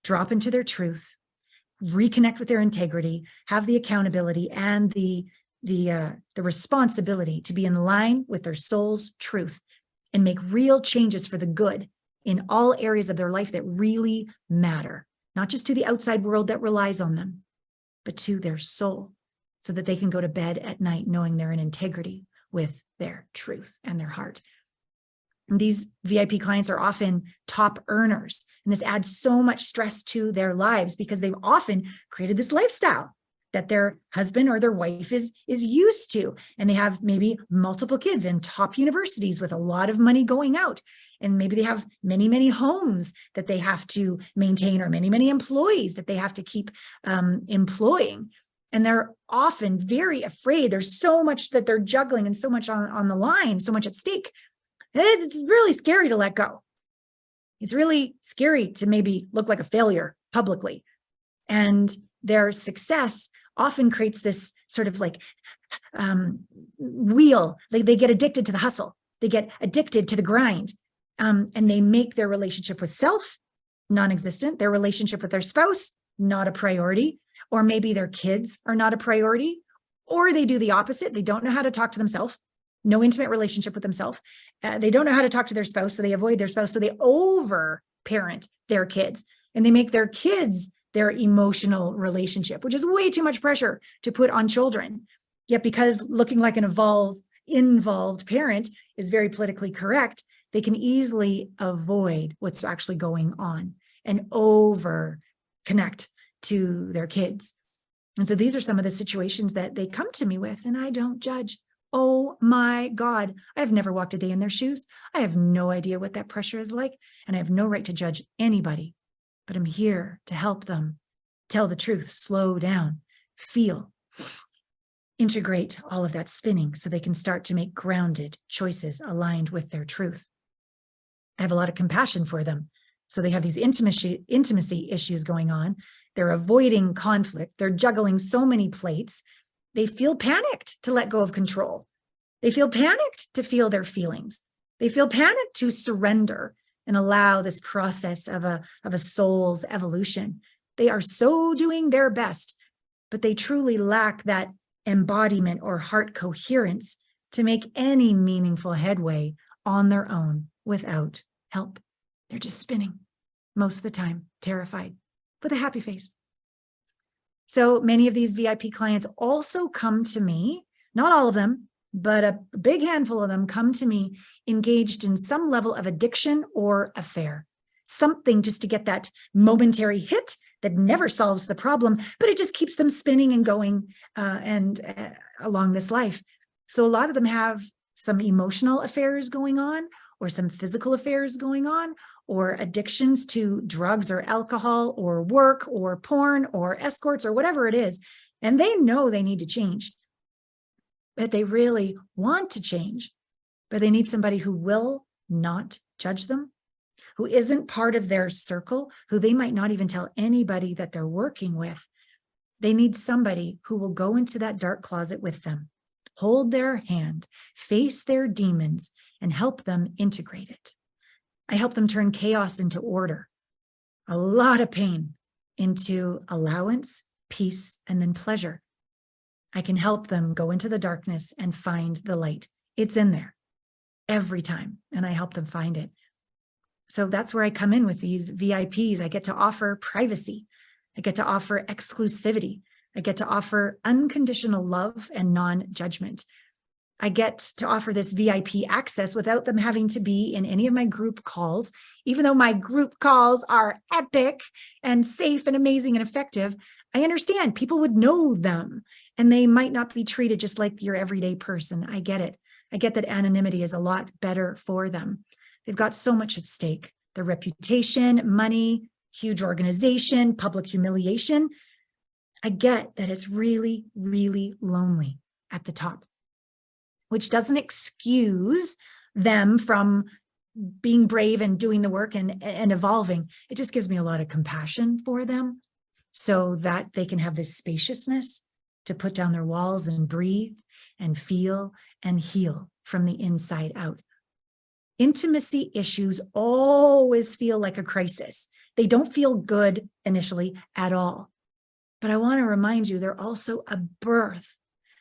drop into their truth, reconnect with their integrity, have the accountability and the responsibility to be in line with their soul's truth and make real changes for the good in all areas of their life that really matter, not just to the outside world that relies on them, but to their soul, so that they can go to bed at night knowing they're in integrity with their truth and their heart. And these VIP clients are often top earners, and this adds so much stress to their lives because they've often created this lifestyle that their husband or their wife is used to, and they have maybe multiple kids in top universities with a lot of money going out, and maybe they have many, many homes that they have to maintain, or many, many employees that they have to keep employing. And they're often very afraid. There's so much that they're juggling and so much on the line, so much at stake. And it's really scary to let go. It's really scary to maybe look like a failure publicly. And their success often creates this sort of like wheel. They get addicted to the hustle. They get addicted to the grind. And they make their relationship with self non-existent, their relationship with their spouse not a priority, or maybe their kids are not a priority, or they do the opposite. They don't know how to talk to themselves. No intimate relationship with themselves. They don't know how to talk to their spouse, so they avoid their spouse. So they over-parent their kids, and they make their kids their emotional relationship, which is way too much pressure to put on children. Yet because looking like an involved parent is very politically correct, they can easily avoid what's actually going on and over-connect to their kids. And so these are some of the situations that they come to me with, and I don't judge. Oh my God, I have never walked a day in their shoes. I have no idea what that pressure is like, and I have no right to judge anybody, but I'm here to help them tell the truth, slow down, feel, integrate all of that spinning so they can start to make grounded choices aligned with their truth. I have a lot of compassion for them. So they have these intimacy issues going on. They're avoiding conflict. They're juggling so many plates. They feel panicked to let go of control. They feel panicked to feel their feelings. They feel panicked to surrender and allow this process of a soul's evolution. They are so doing their best, but they truly lack that embodiment or heart coherence to make any meaningful headway on their own without help. They're just spinning most of the time, terrified, with a happy face. So many of these VIP clients also come to me, not all of them, but a big handful of them come to me engaged in some level of addiction or affair. Something just to get that momentary hit that never solves the problem, but it just keeps them spinning and going along this life. So a lot of them have some emotional affairs going on, or some physical affairs going on, or addictions to drugs or alcohol or work or porn or escorts or whatever it is. And they know they need to change, but they really want to change, but they need somebody who will not judge them, who isn't part of their circle, who they might not even tell anybody that they're working with. They need somebody who will go into that dark closet with them, hold their hand, face their demons, and help them integrate it. I help them turn chaos into order, a lot of pain into allowance, peace, and then pleasure. I can help them go into the darkness and find the light. It's in there every time, and I help them find it. So that's where I come in with these VIPs. I get to offer privacy. I get to offer exclusivity. I get to offer unconditional love and non-judgment. I get to offer this VIP access without them having to be in any of my group calls. Even though my group calls are epic and safe and amazing and effective, I understand people would know them and they might not be treated just like your everyday person. I get it. I get that anonymity is a lot better for them. They've got so much at stake. Their reputation, money, huge organization, public humiliation. I get that it's really, really lonely at the top, which doesn't excuse them from being brave and doing the work and evolving. It just gives me a lot of compassion for them so that they can have this spaciousness to put down their walls and breathe and feel and heal from the inside out. Intimacy issues always feel like a crisis. They don't feel good initially at all. But I want to remind you, they're also a birth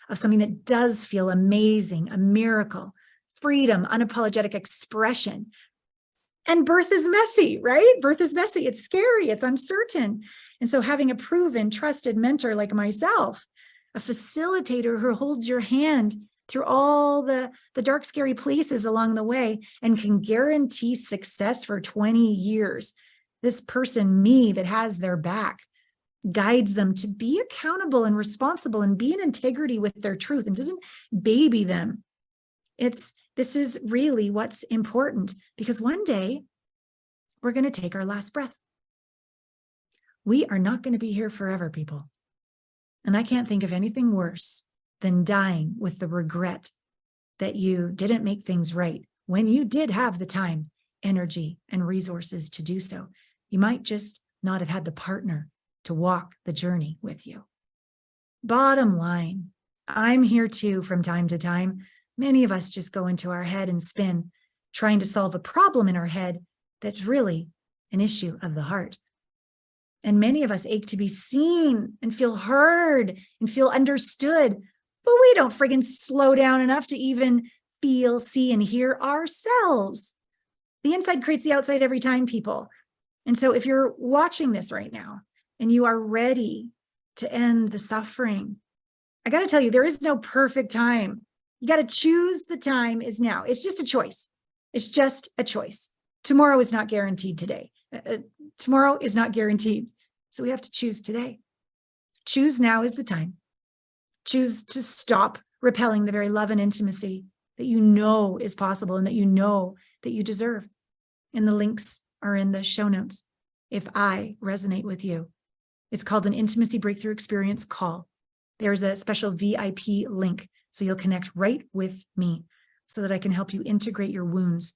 of something that does feel amazing, a miracle, freedom, unapologetic expression. And birth is messy, right? Birth is messy. It's scary. It's uncertain. And so having a proven, trusted mentor like myself, a facilitator who holds your hand through all the dark, scary places along the way and can guarantee success for 20 years. This person, me, that has their back, guides them to be accountable and responsible and be in integrity with their truth and doesn't baby them. This is really what's important, because one day we're going to take our last breath. We are not going to be here forever, people. And I can't think of anything worse than dying with the regret that you didn't make things right when you did have the time, energy, and resources to do so. You might just not have had the partner to walk the journey with you. Bottom line, I'm here too from time to time. Many of us just go into our head and spin, trying to solve a problem in our head that's really an issue of the heart. And many of us ache to be seen and feel heard and feel understood, but we don't friggin' slow down enough to even feel, see, and hear ourselves. The inside creates the outside every time, people. And so if you're watching this right now and you are ready to end the suffering, I got to tell you, there is no perfect time. You got to choose the time is now. It's just a choice. It's just a choice. Tomorrow is not guaranteed today. Tomorrow is not guaranteed. So we have to choose today. Choose now is the time. Choose to stop repelling the very love and intimacy that you know is possible and that you know that you deserve. And the links are in the show notes if I resonate with you. It's called an Intimacy Breakthrough Experience Call. There's a special VIP link, so you'll connect right with me so that I can help you integrate your wounds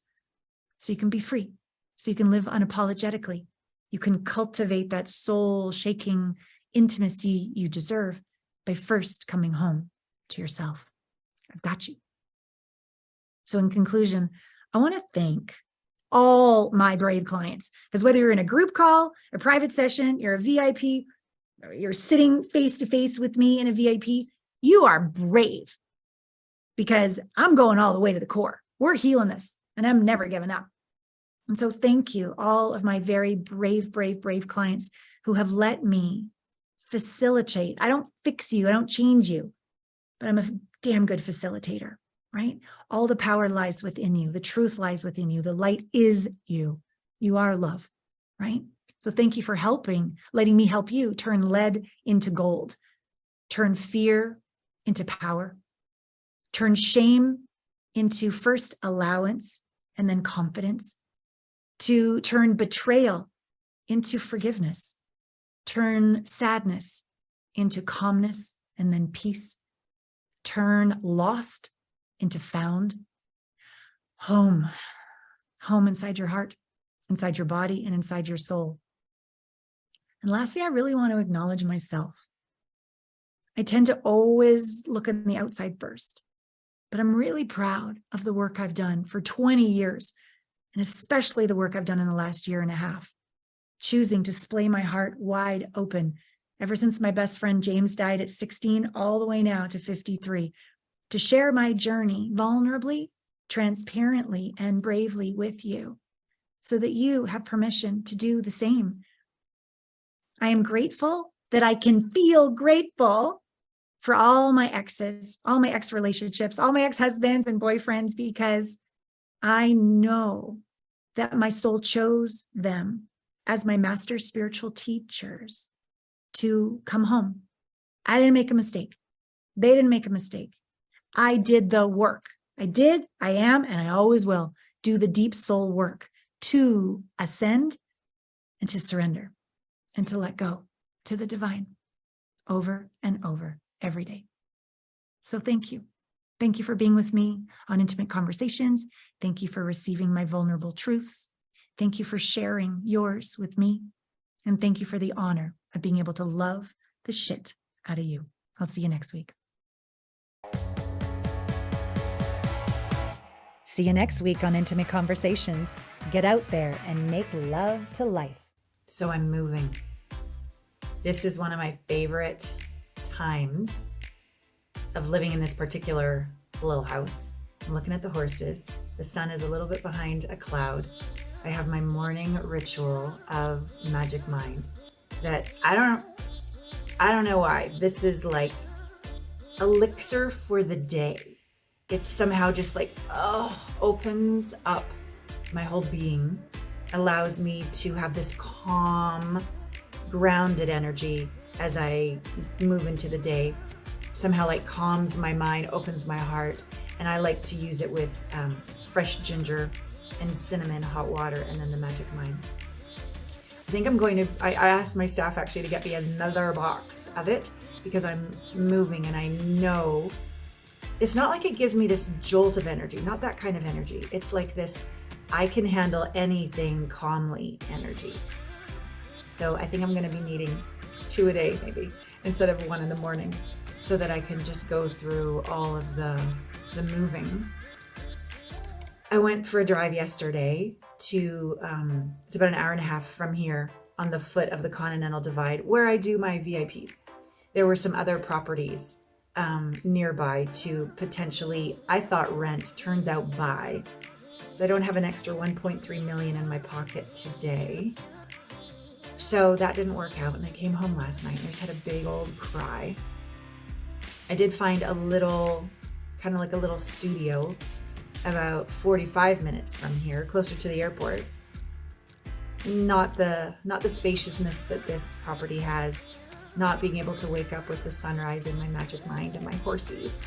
so you can be free, so you can live unapologetically. You can cultivate that soul-shaking intimacy you deserve by first coming home to yourself. I've got you. So in conclusion, I want to thank all my brave clients, because whether you're in a group call, a private session, you're a VIP, or you're sitting face to face with me in a VIP, you are brave, because I'm going all the way to the core. We're healing this, and I'm never giving up. And so thank you, all of my very brave, brave, brave clients who have let me facilitate. I don't fix you, I don't change you, but I'm a damn good facilitator, right? All the power lies within you. The truth lies within you. The light is you. You are love, right? So thank you for letting me help you turn lead into gold, turn fear into power, turn shame into first allowance and then confidence, to turn betrayal into forgiveness, turn sadness into calmness and then peace, turn lost into found, home inside your heart, inside your body, and inside your soul. And lastly, I really want to acknowledge myself. I tend to always look at the outside first, but I'm really proud of the work I've done for 20 years, and especially the work I've done in the last year and a half, choosing to splay my heart wide open ever since my best friend James died at 16, all the way now to 53, to share my journey vulnerably, transparently, and bravely with you, so that you have permission to do the same. I am grateful that I can feel grateful for all my exes, all my ex relationships, all my ex-husbands and boyfriends, because I know that my soul chose them as my master spiritual teachers to come home. I didn't make a mistake. They didn't make a mistake. I did the work. I am, and I always will do the deep soul work to ascend and to surrender and to let go to the divine over and over every day. So thank you. Thank you for being with me on Intimate Conversations. Thank you for receiving my vulnerable truths. Thank you for sharing yours with me. And thank you for the honor of being able to love the shit out of you. I'll see you next week. See you next week on Intimate Conversations. Get out there and make love to life. So I'm moving. This is one of my favorite times of living in this particular little house. I'm looking at the horses. The sun is a little bit behind a cloud. I have my morning ritual of magic mind that I don't know why. This is like elixir for the day. It somehow just opens up my whole being, allows me to have this calm, grounded energy as I move into the day. Somehow calms my mind, opens my heart, and I like to use it with fresh ginger and cinnamon, hot water, and then the magic mind. I think I asked my staff actually to get me another box of it because I'm moving, and I know it's not like it gives me this jolt of energy, not that kind of energy. It's like this, I can handle anything calmly energy. So I think I'm going to be needing 2 a day maybe instead of 1 in the morning, so that I can just go through all of the moving. I went for a drive yesterday to, it's about an hour and a half from here on the foot of the Continental Divide where I do my VIPs. There were some other properties nearby to potentially, I thought rent, turns out buy. So I don't have an extra 1.3 million in my pocket today. So that didn't work out, and I came home last night and I just had a big old cry. I did find a little, kind of like a little studio about 45 minutes from here, closer to the airport. Not the spaciousness that this property has, not being able to wake up with the sunrise in my magic mind and my horses.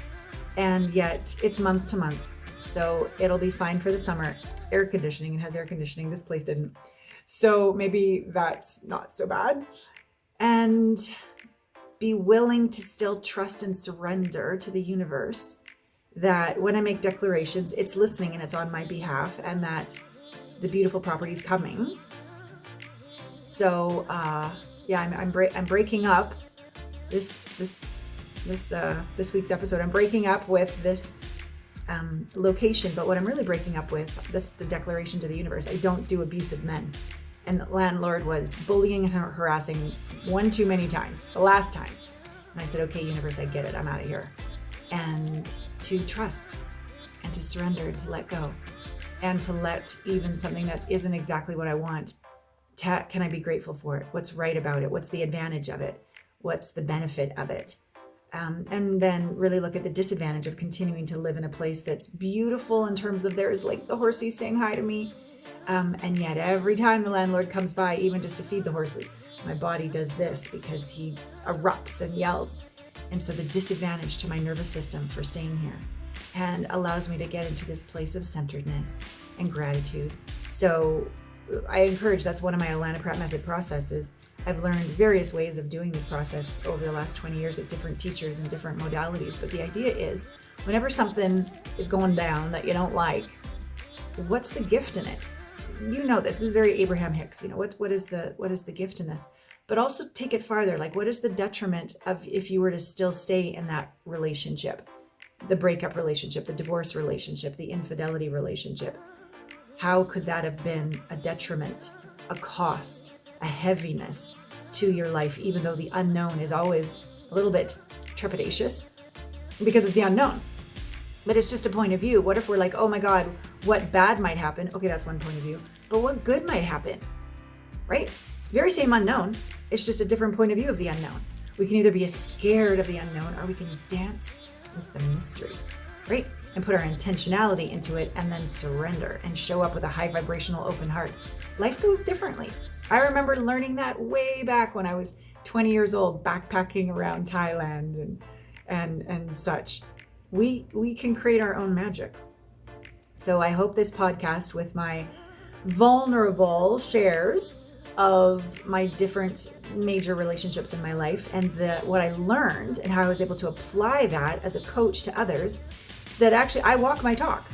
And yet it's month to month, so it'll be fine for the summer. Air conditioning, it has air conditioning, this place didn't. So maybe that's not so bad. And be willing to still trust and surrender to the universe that when I make declarations, it's listening and it's on my behalf, and that the beautiful property is coming. So I'm breaking up this week's episode. I'm breaking up with this location. But what I'm really breaking up with, this the declaration to the universe, I don't do abusive men. And the landlord was bullying and harassing one too many times, the last time. And I said, okay, universe, I get it. I'm out of here. And to trust and to surrender and to let go and to let even something that isn't exactly what I want, can I be grateful for it? What's right about it? What's the advantage of it? What's the benefit of it? And then really look at the disadvantage of continuing to live in a place that's beautiful in terms of there's like the horses saying hi to me. And yet every time the landlord comes by, even just to feed the horses, my body does this because he erupts and yells. And so the disadvantage to my nervous system for staying here and allows me to get into this place of centeredness and gratitude. So I encourage, that's one of my Allana Pratt method processes. I've learned various ways of doing this process over the last 20 years with different teachers and different modalities. But the idea is whenever something is going down that you don't like, what's the gift in it? You know, this is very Abraham Hicks. You know, what is the gift in this? But also take it farther. Like, what is the detriment of if you were to still stay in that relationship, the breakup relationship, the divorce relationship, the infidelity relationship? How could that have been a detriment, a cost, a heaviness to your life, even though the unknown is always a little bit trepidatious because it's the unknown? But it's just a point of view. What if we're like, oh my God, what bad might happen? Okay, that's one point of view. But what good might happen, right? Very same unknown. It's just a different point of view of the unknown. We can either be scared of the unknown or we can dance with the mystery, right? And put our intentionality into it and then surrender and show up with a high vibrational open heart. Life goes differently. I remember learning that way back when I was 20 years old, backpacking around Thailand and such. We can create our own magic. So I hope this podcast with my vulnerable shares of my different major relationships in my life and what I learned and how I was able to apply that as a coach to others, that actually I walk my talk.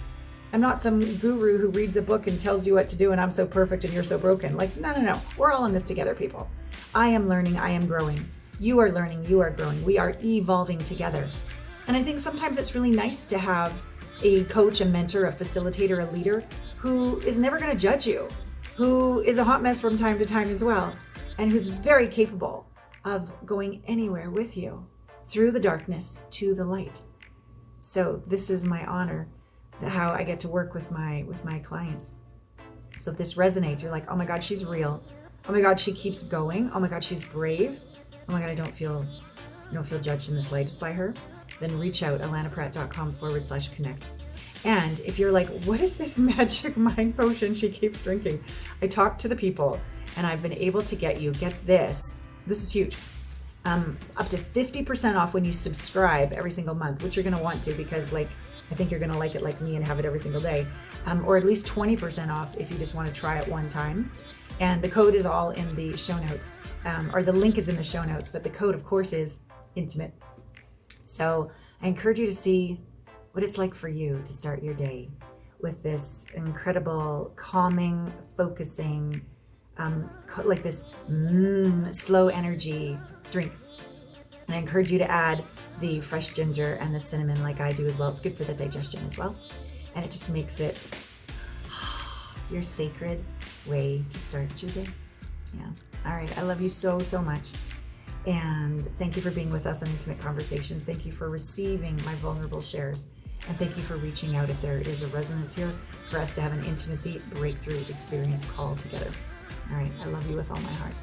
I'm not some guru who reads a book and tells you what to do and I'm so perfect and you're so broken. Like, no. We're all in this together, people. I am learning, I am growing. You are learning, you are growing. We are evolving together. And I think sometimes it's really nice to have a coach, a mentor, a facilitator, a leader who is never going to judge you, who is a hot mess from time to time as well, and who's very capable of going anywhere with you through the darkness to the light. So this is my honor, how I get to work with my clients. So if this resonates, you're like, oh my God, she's real. Oh my God, she keeps going. Oh my God, she's brave. Oh my God, I don't feel judged in the slightest by her. Then reach out, allanapratt.com/connect. And if you're like, what is this magic mind potion she keeps drinking? I talked to the people and I've been able to get this is huge, up to 50% off when you subscribe every single month, which you're going to want to, because like, I think you're going to like it like me and have it every single day, or at least 20% off if you just want to try it one time. And the code is all in the show notes, or the link is in the show notes, but the code of course is intimate. So I encourage you to see what it's like for you to start your day with this incredible, calming, focusing, like this slow energy drink. And I encourage you to add the fresh ginger and the cinnamon like I do as well. It's good for the digestion as well. And it just makes it your sacred way to start your day. Yeah. All right. I love you so, so much. And thank you for being with us on Intimate Conversations. Thank you for receiving my vulnerable shares. And thank you for reaching out if there is a resonance here for us to have an intimacy breakthrough experience call together. All right. I love you with all my heart.